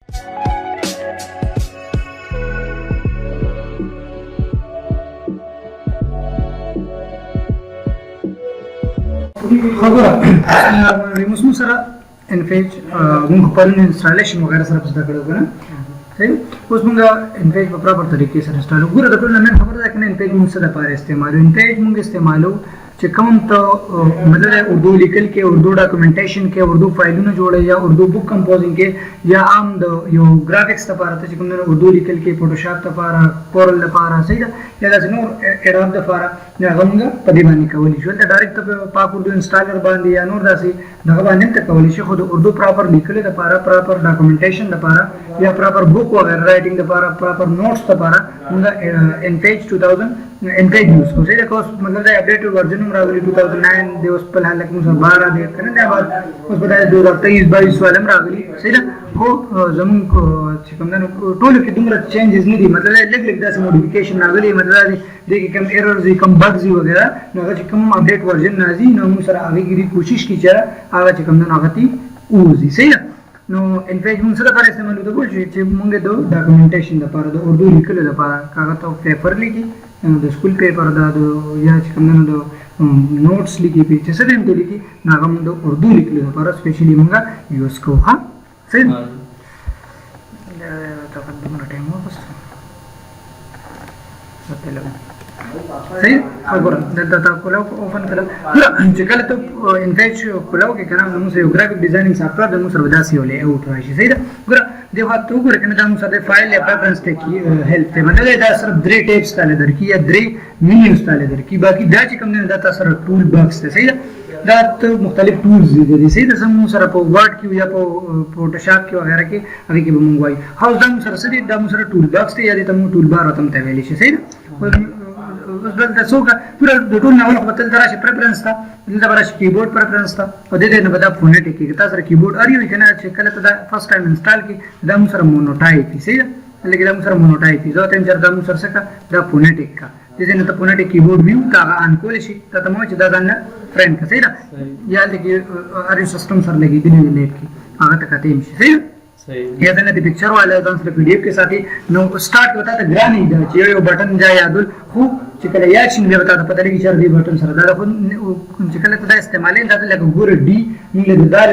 خبره موږ سره ان پیج موږ خپل انسټالیشن وغیرہ سره پسته کړو کنه صحیح اوس موږ ان پیج په پراپر طریقې سره انسټال وګورو د ټول نه خبره ده کنه ان پیج موږ سره لپاره استعمالو ان پیج موږ استعمالو چې کوم ته مطلب اردو لیکل کې اردو ډاکومنټیشن کې اردو فایلونه جوړي یا اردو بک کمپوزینګ کې یا عام د یو ګرافیکس لپاره ته کوم اردو لیکل کې فوټوشاپ لپاره کورل لپاره صحیح ده یا د نور اډوب لپاره یا غوږ په دی باندې کولی شو د ډایرکټ په پاک اردو انسټالر باندې یا نور داسې دغه باندې ته کولی شي خو د اردو پراپر لیکل لپاره پراپر ډاکومنټیشن لپاره یا پراپر بک وغیرہ رائټینګ لپاره پراپر نوټس لپاره موږ ان پیج 2000 ان پیج یوز کوو صحیح ده کوس مطلب دا اپډیټ ورژن راغلی 2009 د اوس په حال کې موږ 12 دی کنه دا بعد اوس په 2023 22 ولم راغلی صحیح ده خو زمون کو چې کوم نو ټول کې دومره چینجز نه دي مطلب لګ لګ داسې موډیفیکیشن راغلی مطلب د کوم ایررز کوم بګز وغیرہ نو چې کوم اپډیټ ورژن نازي نو موږ سره هغه کې کوشش کی چې هغه چې کوم نو هغه تی اوزي صحیح ده نو ان پیج موږ سره پر استعمال وکړو چې موږ د ډاکومنټیشن لپاره د اردو لیکلو لپاره کاغذ او پیپر لیکي د سکول پیپر دا یا چې کوم نو د نوټس لیکي په چې څه دې لیکي هغه موږ د اردو لیکلو لپاره سپیشلی موږ یوز کوو ها صحیح دا تقدم ټایم واسه صحیح خبره دلته تاسو کولاو اوپن کړل چې کله ته ان پیج کولاو کې کنه موږ یو گرافیک ډیزاینینګ سافټویر د موږ سره وداسي ولې اوټ راشي صحیح ده ګره د وخت وګوره کنه دا موږ سره فایل یا پریفرنس ته کی هیلپ ته باندې دا سره درې ټیپس تاله درکې یا درې مینیوز تاله درکې باقي دا چې کوم نه دا تاسو سره ټول باکس ته صحیح ده دا مختلف ټولز دي صحیح ده سم سره په ورډ کې یا په فوټوشاپ کې وغیرہ کې هغه کې به موږ وایي هاو دا موږ سره سره دا موږ سره ټول باکس ته یا د موږ ټول بار ته ته ویلې شي صحیح ده اوس بل تاسو کا ټول د ټول نه ول خپل درشه پریفرنس تا دلته برش کیبورډ پریفرنس تا او د دې نه بدا فونټیک کې تاسو سره کیبورډ اړیو کنه چې کله ته دا فرست ټایم انسټال کی دا موږ سره مونوټایپ صحیح ده لکه دا موږ سره مونوټایپ زه ته چر دا موږ سره څه دا فونټیک کا د دې نه ته فونټیک کیبورډ ویو کا ان کول شي ته مو چې دا ځان فرند کا صحیح ده یا لکه ار سیستم سره لګی دی نه لیپ کی هغه ته کته شي صحیح یا دا نه د پکچر والا ځان سره پی ډی اف کې ساتي نو سٹارټ وتا ته ګرانی دا چې یو بٹن جا یادول خو چې کله یا شین به وتا ته پته لګی چې دې بٹن سره دا خو چې کله ته دا استعمالین دا لکه ګور ډي موږ د دال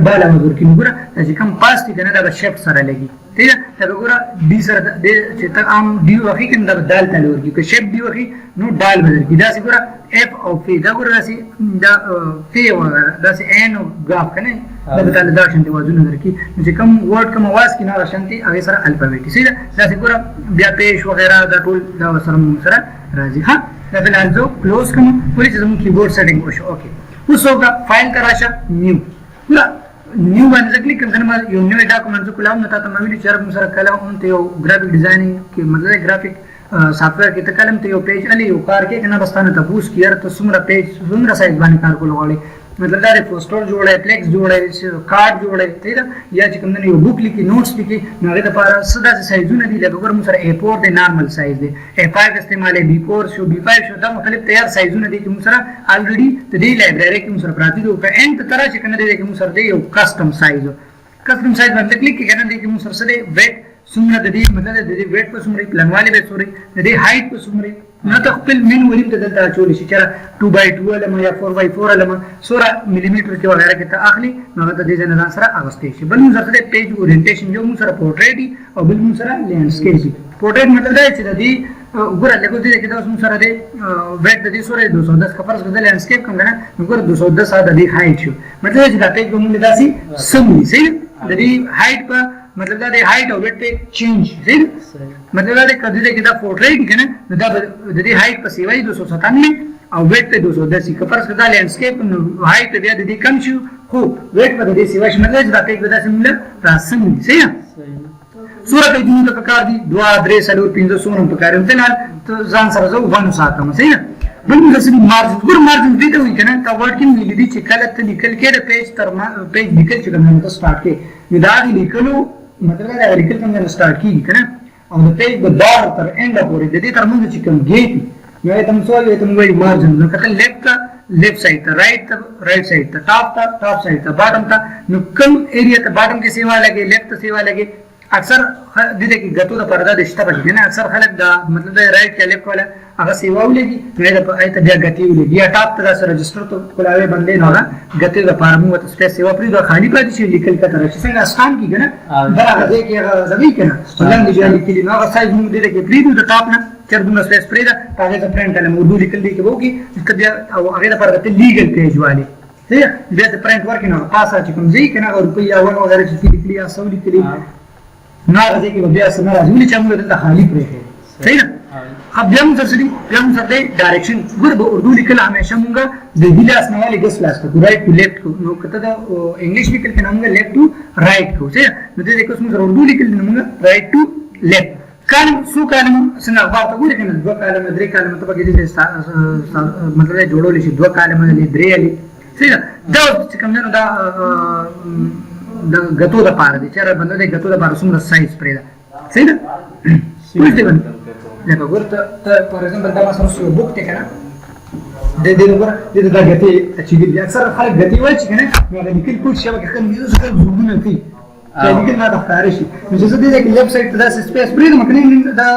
ډاله مزور کې ګور چې کم پاس دي کنه دا شیفټ سره لګي ٹھیک ہے دا ګور ډي سره د چې ته عام ډي وخی کنه دا دال تل ورکی که شیفټ ډي وخی نو دال بدل کی دا سی ګور اف او فی دا ګور دا سی دا فی وغیرہ دا سی ان او غراف کنه دا بدل دا شنت وازونه درکی چې کم ورډ کم आवाज کې نه راشنتي هغه سره الفابیټ سی دا سی ګور بیا پیش وغیرہ دا ټول دا سره سره راځي ها دا بل ارزو کلوز کوم پولیس زموږ کیبورډ سیټینګ وشو اوکې اوس وګه فایل کا راشه نیو ګور نیو باندې کلیک کوم کنه یو نیو ډاکومنټ کولام نو تاسو موږ چې موږ سره کله اون ته یو گرافیک ډیزاینینګ کې مطلب گرافیک سافټویر کې ته کلم ته یو پیج علي یو کار کې کنه بستانه ته بوس کیار ته څومره پیج څومره سایز باندې کار کول غواړي مطلب دا پوسټر جوړه فلیکس جوړه کارت جوړه ته یا چې کوم نه یو بوک لیکي نوټس لیکي نو هغه لپاره صدا سایزونه دي لکه ګور موږ سره A4 د نارمل سایز دی A5 استعمالې B4 شو B5 شو دا مختلف تیار سایزونه دي چې موږ سره الریډي د دې لایبرری کې موږ سره پراتی دي او په ان تر چې کنه دې کې موږ سره دی یو کسٹم سایز باندې کلیک کنه دې کې موږ سره ویټ څومره د دې مطلب د دې ویټ په څومره پلانواله به څومره د دې هایټ په څومره نو ته خپل مين ولیم ته دلته چول شي چې 2x2 لمه یا 4x4 لمه 16 ملي میټر کې وغیرہ کې ته اخلي نو ته دې نه ځان سره اغستې شي بل موږ سره پیج اورینټیشن یو موږ سره پورټریټ او بل موږ سره لینډسکیپ پورټریټ مطلب دا چې د دې وګوره لکه دې کې تاسو موږ سره دې ویټ د دې سره 210 کا فرض کړل لینډسکیپ کوم نه وګوره 210 د دې هایټ شو مطلب چې دا پیج موږ داسي سمې صحیح د دې هایټ په مطلب دا د هایټ او ویټ په چینج صحیح مطلب دا کدی کې دا پورټریټ کنه دا د دې هایټ په سیوای 297 او ویټ په 210 کا فرض کړل لینډسکیپ نو هایټ بیا د دې کم شو خو ویټ په دې سیوای مطلب دا پیج به داسې موږ تاسو صحیح صورت دې ته کار دي 2 3 4 5 سونم په کار هم تل ځان سره زو ونه ساتم صحیح بل موږ سره مارجن ګور مارجن دې ته وي کنه تا ورډ کې لیکلي چې کله ته لیکل کې د پیج تر پیج لیکل چې کومه ته سٹارټ کې دا لیکلو مطلب دا لیکل څنګه سٹارټ کیږي کنه او د پیج د دار تر انډ پورې د دې تر موږ چې کوم گیټ یو ته مسوال یو ته موږ مارجن نو کله لیفت left side था, right side था, टॉप साइड था, बॉटम था। नो कम एरिया था बॉटम के सेवा लगे, लेफ्ट सेवा लगे। अक्सर दीदे की गतो द पर्दा दिशता पड़ी ना, अक्सर खलक दा मतलब राइट के लेफ्ट वाला अगर सेवा लेगी नहीं तो आई तबिया गति लेगी या टॉप तरह से रजिस्टर तो कोलावे बंदे ना गति द पारमु तो स्पेस सेवा प्री दो खाली पादी से लिखल का तरह से स्टान की ना बड़ा दे के जमी के ना लंग दिया लिखली ना साइज मु दे के प्री दो टॉप ना चर दूना स्पेस प्री दा ताकि तो प्रिंट कलम उर्दू लिखल दी के बोगी इसका दिया आगे द पर लीगल पेज वाले ठीक है बे प्रिंट वर्क ना पास आ चिकम जी के ना और रुपया वन वगैरह चीज लिखली या सब लिखली ना रजे की वजह से ना राजूली चामू दे खाली प्रे है सही ना। अब जम सरदे डायरेक्शन गुरब उर्दू लिखल हमेशा मुंगा दे गिलास में वाले गस क्लास को राइट टू लेफ्ट को नो कहता था इंग्लिश लिखल के नाम लेफ्ट टू राइट को सही ना। तो देखो उसमें उर्दू लिखल नाम राइट टू लेफ्ट कालम सु कालम सना बात को लेकिन दो कालम द्रे कालम तो बगे मतलब जोड़ो लिखी दो कालम ले द्रे अली सही ना। दो कम जनो दा गतो द पार दे चार बंदे गतो द पार सुंदर साइज प्रेदा सही ना। कुछ दे बन देखो गुर तो फॉर एग्जांपल दा मसरो बुक ते kana दे दे गुर दे दा गति अच्छी दी अक्सर खाली गति वाच kana मैं निकल कुछ शबक kan ये सब जुगुन थी लेकिन ना दफ्तारिश मुझे दे कि लेफ्ट साइड दा स्पेस प्रेद मकनी दा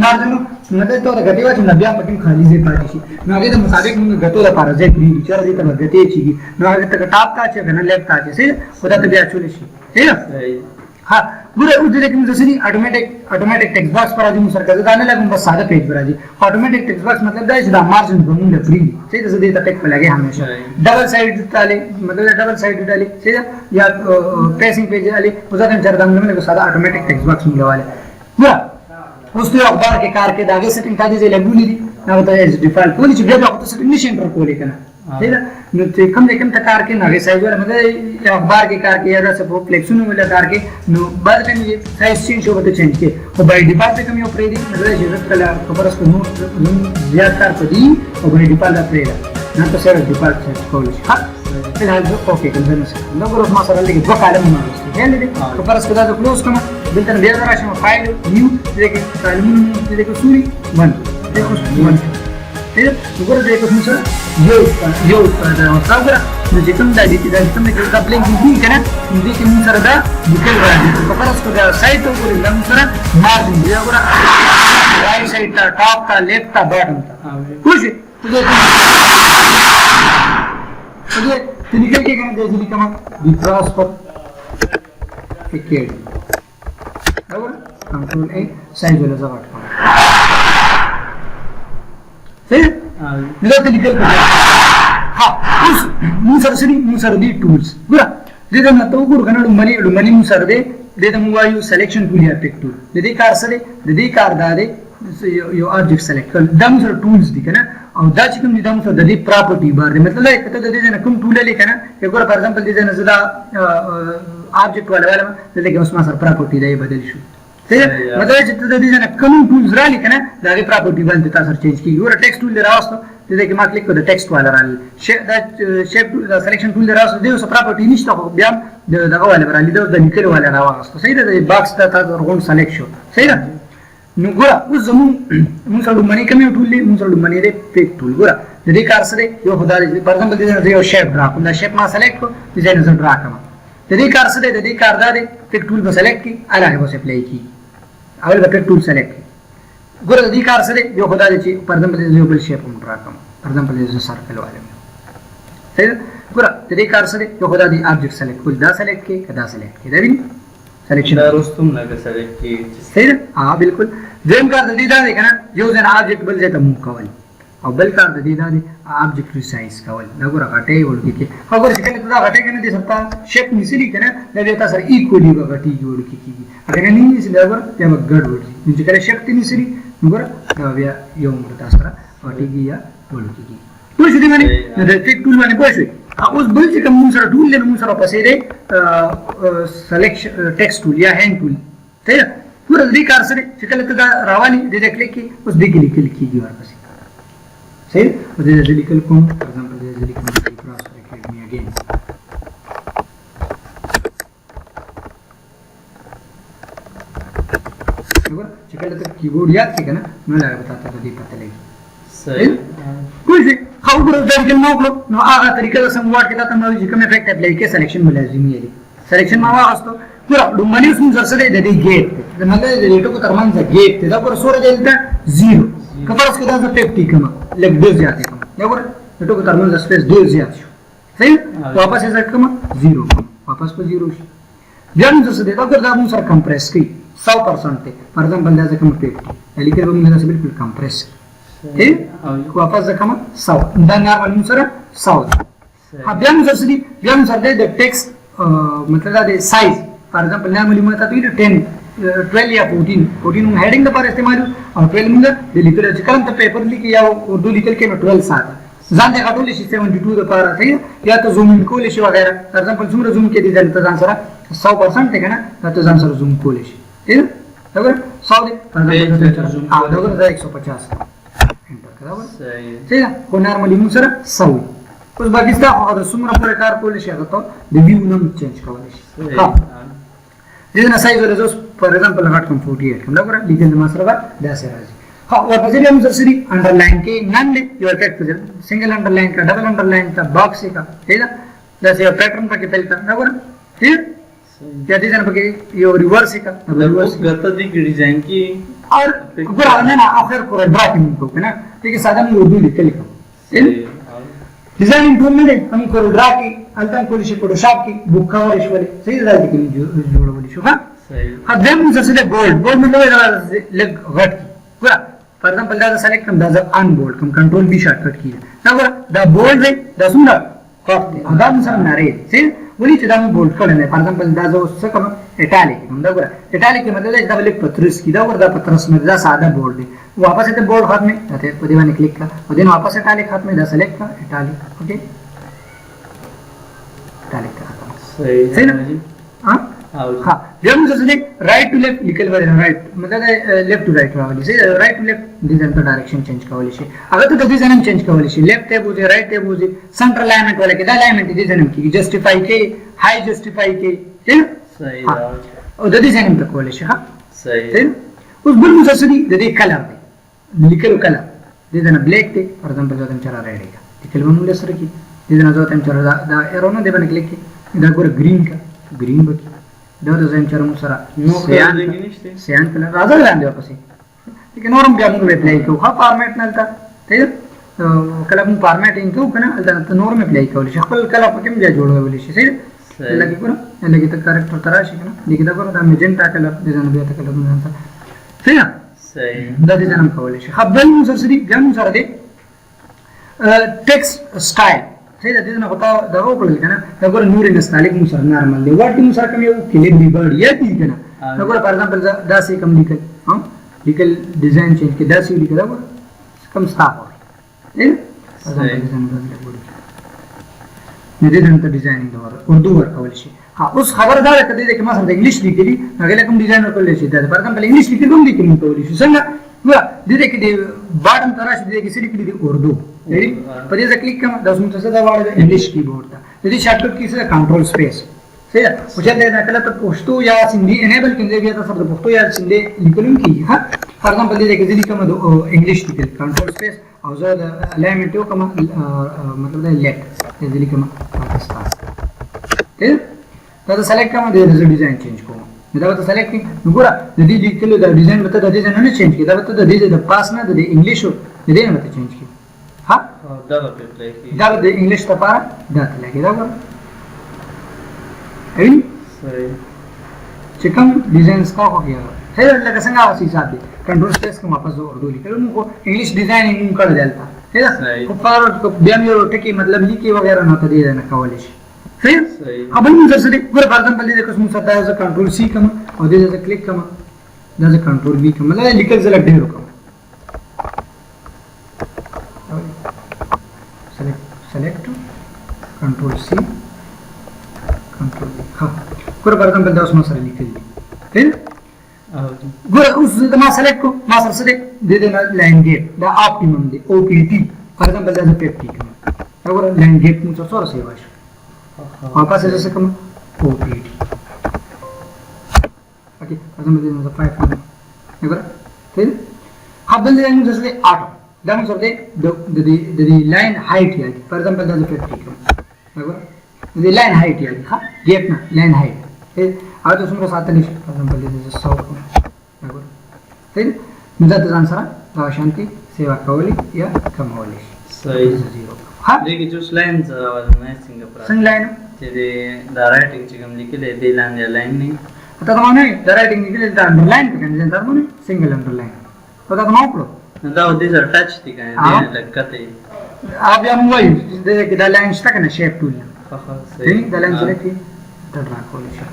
मार्जिन मतलब तो गति वाच नबिया पकिन खाली जे पाटी मैं आगे तो मुताबिक मुंगे गतो दा पार जे प्री विचार दे तो गति चीगी मैं आगे तक टॉप का छे kana लेफ्ट का छे सही होता तो भी एक्चुअली ठीक है। हाँ बुरे उधर लेकिन जैसे ऑटोमेटिक टेक्स्ट बॉक्स पर आदमी मुसर कर दाने लगे बस सादा पेज पर आदि ऑटोमेटिक टेक्स्ट बॉक्स मतलब दैट इज द मार्जिन बनूंगा फ्री सही जैसे देता टेक्स्ट पे लगे हमेशा डबल साइड डाले मतलब डबल साइड डाले सही या पेसिंग पेज डाले उधर हम जरा दाम में सादा ऑटोमेटिक टेक्स्ट बॉक्स मिलने वाले बुरा उसके अखबार के कार के दागे सेटिंग का दीजिए लगूली दी ना बताया एज डिफॉल्ट कोई चीज भेजा तो सेटिंग नहीं सेंटर को लेकर ठीक है न ते कम लेकिन कार के नागे साइज वाला मतलब अखबार के कार के या से वो फ्लेक्शन वाला कार के नो बाद में ये साइज चेंज हो तो चेंज के और बाय डिफॉल्ट पे कमी ऑपरेट दी मतलब जरूरत कला खबर उसको नो ज्यादा कार को दी और बाय डिफॉल्ट ऑपरेट ना तो सर डिफॉल्ट सेट कॉल हां फिलहाल जो ओके कंसर्न से नंबर ऑफ मासर लेके दो कॉलम में है ले खबर उसको दा क्लोज कमा बिल्कुल दे जरा शो फाइल न्यू देखिए कॉलम देखो सूरी 1 देखो 1 ठीक है ऊपर देखो मुझे यो सागरा मुझे तुम दादी की दादी तुमने क्या ब्लिंक की क्या ना मुझे कि मुझे सरदा निकल रहा है तो पर उसको साइड तो पूरी लंब सर मार्जिन दिया पूरा राइट साइड था टॉप था लेफ्ट था बॉटम था खुश तुझे निकल के कहना दे दिली कमा विक्रॉस पर एक बराबर कंट्रोल ए साइज वाला जगह सही निकल निकल हाँ उस मुसर दी टूल्स बुरा दे ना तो गुर कना मनी मुसर दे मुंगायु सिलेक्शन टूल या पिक टूल दे कार सले दे कार दादे यो ऑब्जेक्ट सेलेक्ट कर दम सर टूल्स दी कना और दा चिकम दी दम सर दे प्रॉपर्टी बार दे मतलब एक तो दे जना कम टूल ले कना एक बार फॉर एग्जांपल दे जना ज्यादा ऑब्जेक्ट वाला दे के उसमें सर प्रॉपर्टी दे बदल शू ठीक है मतलब जितने दे जना कम टूल्स राली कना दागे प्रॉपर्टी बन देता सर चेंज की और टेक्स्ट टूल ले रहा हो तो देखिए मैं क्लिक कर टेक्स्ट वाला राली शेप सिलेक्शन टूल ले रहा हो दे उस प्रॉपर्टी निश्चित हो ब्याम दगा वाले राली दे निकल वाले रहा हो सही है बॉक्स दा था रोन सिलेक्शन सही है नुगुरा उस जमून मुसलु मनी कमी टूल ले मुसलु मनी रे पिक टूल गुरा दे कार से यो खुदा for example they yo shape draw को शेप में सेलेक्ट को डिजाइन से ड्रा कमा दे कार से दे कार दा दे पिक टूल को सेलेक्ट की आला है वो से प्ले की अवल का पिक टूल सेलेक्ट की गुरा दे कार से यो खुदा दे फॉर एग्जांपल दे यो शेप में ड्रा कमा फॉर एग्जांपल दे सर्कल वाले में सही गुरा दे कार से यो खुदा दी ऑब्जेक्ट सेलेक्ट को दा सेलेक्ट की कदा सेलेक्ट की देवी सिलेक्शन रोस्तुम लगे सेलेक्ट की सही है हां बिल्कुल जेम का दीदा देखा ना यो जन ऑब्जेक्ट बल जेता मुंह कवल और बल का दीदा दे ऑब्जेक्ट रिसाइज कवल लगो रखटे ओल के अगर सिकले तो घटे के नहीं दे सकता शेप मिसली के ना ले देता सर इक्वली घटी जोड़ की अगर नहीं इस लेवर ते गड़बड़ जी करे शेप ती मिसली मगर या यो मरता सर घटी की या बोल की तो सीधी माने टिक टूल माने कोई उस बल से कम मुसरा टूल ले मुसरा पसेरे सिलेक्शन टेक्स्ट टूल या हैंड टूल ठीक है पूरा कार से चिकल तो रावाली दे क्लिक की उस दिख क्लिक की वापस सही और दे लिखल को फॉर एग्जांपल दे लिखल क्रॉस एकेडमी अगेन चिकल तो कीबोर्ड याद किया ना मैं लगा बताता तो पता लगी सही कुछ خو ګورو دا کې نو کړو نو هغه طریقه سم واټ کې تاسو نو کوم افیکټ اپلای کې سلیکشن لازمي دی سلیکشن ما واغستو ګورو لومړی اوس موږ سره د دې گیټ د مګر د لیټو کو ترمنځ گیټ دا پر سور دلته 0 کفر اس کې دا 50 کما لګ ډیر زیات کما دا ګورو لیټو کو ترمنځ سپیس ډیر زیات شو صحیح واپس یې ځکه کما 0 واپس په 0 شي بیا موږ سره دا ګور دا موږ سره کمپریس کی 100% ته فار ایگزامپل دا ځکه موږ 50 لیکن به موږ دا بالکل کمپریس واپس ځکه کما 100 دا نه موږ سره 100 بیا موږ سره د ټیکست مطلب دا د سایز فار ایگزامپل نارملی موږ ته 10 12 یا 14 موږ هیډینګ لپاره استعمالو او 12 موږ د لیکلو چې کوم ته پیپر لیکي یا اردو لیکل کې 12 ساته ځان ته غټول شي 72 لپاره صحیح یا ته زوم ان کول شي وغیرہ فار ایگزامپل څومره زوم کې دي ځان سره 100% ته کنه ته ځان سره زوم کول شي صحیح دا ور 100 دي فار ایگزامپل دا ور 150 انټر کړه صحیح کو نارملی موږ سره 100 اوس باقي ستاسو د څومره پر کار کول شي هغه ته د ویو نوم چینج کول شي ها دې نه سایز ورته فار ایگزامپل غټ کوم 48 کوم دا ور لیکل ما سره دا سره راځي ها ورپسې هم سرسری انډرلاین کې نن دې یو ټیکسټ سنگل انډرلاین کا ډبل انډرلاین کا باکس کا ہے نا جیسے پیٹرن پکې تل تا دا ور ٹھیک یا دې ځنه پکې یو ریورس کا ریورس غته دي کې ډیزاین کې اور ګور نه اخر پر ډراټینګ کو کنه ټیک ساده مو اردو لیکل کو ډیزاین ټول نه هم کول ډرا کې الټن کول شي فوټوشاپ کې بوک کور شولې صحیح راځي کې جوړول شو ها صحیح ها دیم سره بولډ مطلب لګ غټ ګور فار ایگزامپل دا سلیکټ کوم دا ان بولډ کوم کنټرول بی شارټ کټ کیږي دا ګور دا بولډ دی دا څومره کاپ دی دا موږ سره نری صحیح ولې چې دا مو بولډ کړل نه فار ایگزامپل دا زو څه کوم اټالیک دا ګور اټالیک مطلب دا لیک پترس کی دا ور دا پترس مې دا ساده بولډ دی واپس ته بولډ ختمه ته په دې باندې کلیک کړه او دین واپس اټالیک ختمه دا سلیکټ کړه اټالیک اوکے اټالیک ختم صحیح ها ها بیا موږ څه رائټ ټو لیفټ لیکل ورته رائټ مطلب لیفټ ټو رائټ راولي سي رائټ ټو لیفټ دې ځنه ډایرکشن چینج کولای شي هغه ته دې ځنه چینج کولای شي لیفټ ته بوزي رائټ ته بوزي سنټر الاینمنت ولا کې دا الاینمنت دې ځنه کې جسټیفای کې هاي جسټیفای کې صحیح او دې ځنه ته کولای شي ها صحیح اوس بل موږ څه دي دې کلر دی لیکلو کلر دې ځنه بلیک ته فار ایگزامپل ځم چر راډي کا لیکل موږ سره کې دې ځنه ځم چر دا ایرونه دې باندې کلیک کې دا ګور گرین کا گرین بکی دا د زم چرمو سره نو سیان کلر راځي لاندې واپس لیکن نورم بیا موږ اپلای کوو ها فارمیټ نه تا ته کله موږ فارمیټینګ کوو کنه دا نورم اپلای کوو چې خپل کله پکې بیا جوړول شي صحیح لګي ګور لګي ته کریکټر تراشي کنه لګي دا ګور دا میجنټا کلر دې ځنه بیا ته کلر نه صحیح صحیح دا دې ځنه کولای شي خپل موږ سره دې ګم سره دې ټیکست سټایل صحیح ده دې نه پتا دا وکړل کنه دا ګور نور انستالیک مو سره نارمل دی ورته مو سره کوم یو کلیک دی بر یا دي کنه دا ګور فار ایگزامپل دا سي کوم لیکل ها لیکل ډیزاین چینج کې دا سي لیکل دا کوم سٹاپ دی نه دې ته ډیزاینینګ دا اردو ورکول شي ها اوس خبردار کړئ چې ما سره انګلیش لیکلي هغه کوم ډیزاین ورکول شي دا فار ایگزامپل انګلیش لیکل کوم لیکل کول شي څنګه ګور دې کې باټم تراش دې کې سړي کې دی اردو په دې ځکه کلیک کوم د اوس متصل دا واړه انګلیش کیبورډ ته د دې شارټکټ کی سره کنټرول سپیس صحیح او چې دا کله ته پښتو یا سندي انیبل کړئ بیا تاسو د پښتو یا سندي لیکلو کیږي ها فار ایگزامپل دې کې ځلی کوم د انګلیش لیکل کنټرول سپیس او زه د الاینمنت یو کوم مطلب دا لیفت دې ځلی کوم پاکستان ته دا سلیکټ کوم د ډیزاین چینج کوم دا ته سلیکټ کړئ ګوره د دې لیکلو د ډیزاین مته د ډیزاین نه چینج کړئ دا ته د دې د پاس نه د انګلیش د دې نه مته چینج کړئ ها دا په پلی کې دا د انګلیش لپاره دا لګي دا ګور ای صحیح چې کوم ډیزاینز کا هو یا هر لکه څنګه اوسې حساب دي کنټرول سپیس کوم واپس اردو لیکلو نو انګلیش ډیزاینینګ کړل دلته صحیح خو فار بیا یو ټکی مطلب لیکي وغیرہ نه ته دی نه کولای شي صحیح ابل موږ سره ګور فار ایگزامپل دې کوم څه دا ز کنټرول سی کوم او دې ز کلیک کوم دا ز کنټرول بی کوم لا لیکل زل ډیر کوم select control C control V ها ګور فار ایگزامپل دا اوس ما سره لیکل دي ګور اوس دا ما سلیکټ کو ما سره سره د دې نه لاین ګیټ دا اپټیمم دی او پی ټي فار ایگزامپل دا 50 کوم دا ګور لاین ګیټ مو سره سره سیوا شو واپس یې څه کوم او پی ټي اوکې فار ایگزامپل دا 5 ګور ټھیک خپل دې موږ سره 8 دا موږ سره د دې لاین هایټ یادي فار ایگزامپل دا 50 کوم وګوره د دې لاین هایټ یادي ها ګیپ نه لاین هایټ او تاسو موږ ساتلی شي فار ایگزامپل د 100 کوم وګوره صحیح نو دا ځان سره دا شانتي سیوا کولی یا کمولی شي صحیح ها دغه جوس لاین راوځنه څنګه لاین چې دا رائټینګ چې کوم لیکل دی لاندې لاین نه ته دا نه دا رائټینګ لیکل دا انډرلاین کنه دا مونږ سنگل انډرلاین په دا نو کړو دا د دې سره ټچ دي کنه لکته بیا موږ وایو چې دا لاین شته کنه شیپ ټول صحیح دا لاین سره کې دا ډرا کولی شي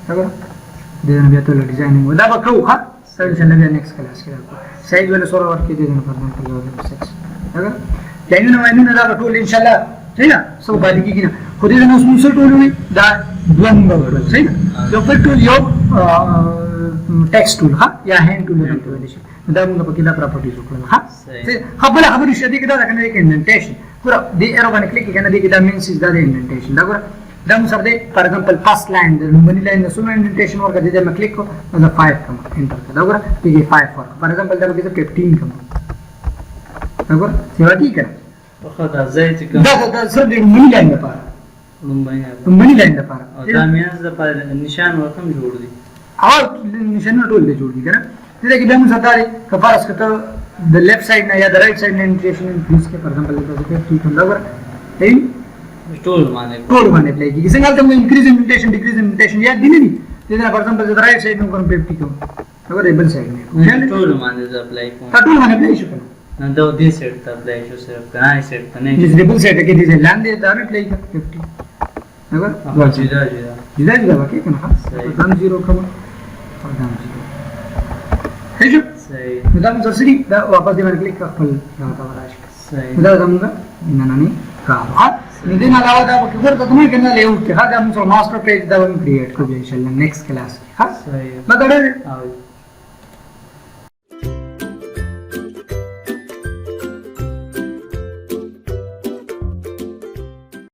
وګوره دا بیا ټول ډیزاینینګ دا به کوو ها سره چې نه نیکسټ کلاس کې راکو سایز ول سره ورکې دي نو پر ایگزامپل 6 وګوره لاینونه وایو دا ټول ان شاء الله صحیح ده سو باندې کېږي نه خو دې نو موږ سره ټول وي دا دوه نمبر صحیح ده یو په ټول یو ټیکست ټول ها یا هاند ټول ورته شي دا موږ په کې دا پراپرټیز وکړل ها خبره خبرې شته کې دا کنه کې انډنټیشن ګوره دې ایرو باندې کلیک کنه دې کې دا مینس دا د انډنټیشن دا ګوره دا موږ سره دې فار ایگزامپل فرست لاین د لومړني لاین د سونه انډنټیشن ورکړه دې ما کلیک کو دا 5 کوم انټر کړه دا ګوره دې 5 ورک فار ایگزامپل دا کې 15 کوم دا ګوره څه وکی کنه په دا ځای چې کوم دا سره دې لومړني لاین لپاره لومړني لاین لپاره دا میاز د نشان ورته جوړ دي او نشانونه ټول دې جوړ دي کنه دې کې به موږ سره کفارس کته د لیفت سایډ نه یا د رائټ سایډ نه انټریشن انکریز کې فار ایگزامپل دا کې ټیک هم دا ګوره هی ټول باندې پلی کېږي څنګه ته انکریز انټریشن ډیکریز انټریشن یا دي نه دي دا فار ایگزامپل د رائټ سایډ نو کوم 50 کوم دا د بل سایډ نه ټول باندې اپلای کوم ټول باندې اپلای شو کنه نو دا دې سیټ ته اپلای شو صرف کنه سیټ ته نه د بل سایډ کې دې لاندې دا نه اپلای کړ 50 وګوره جدا وکړه کنه ها 0 کوم دا 0 هیڅ صحیح دا موږ سره دا واپس دی باندې کلیک خپل راته وراشي صحیح دا زموږ نه کار ها دې نه علاوه دا وګورئ ته موږ کنه له یو کې دا موږ ماستر پیج دا ون کریټ کوو ان شاء الله نیکسټ کلاس ها صحیح مګر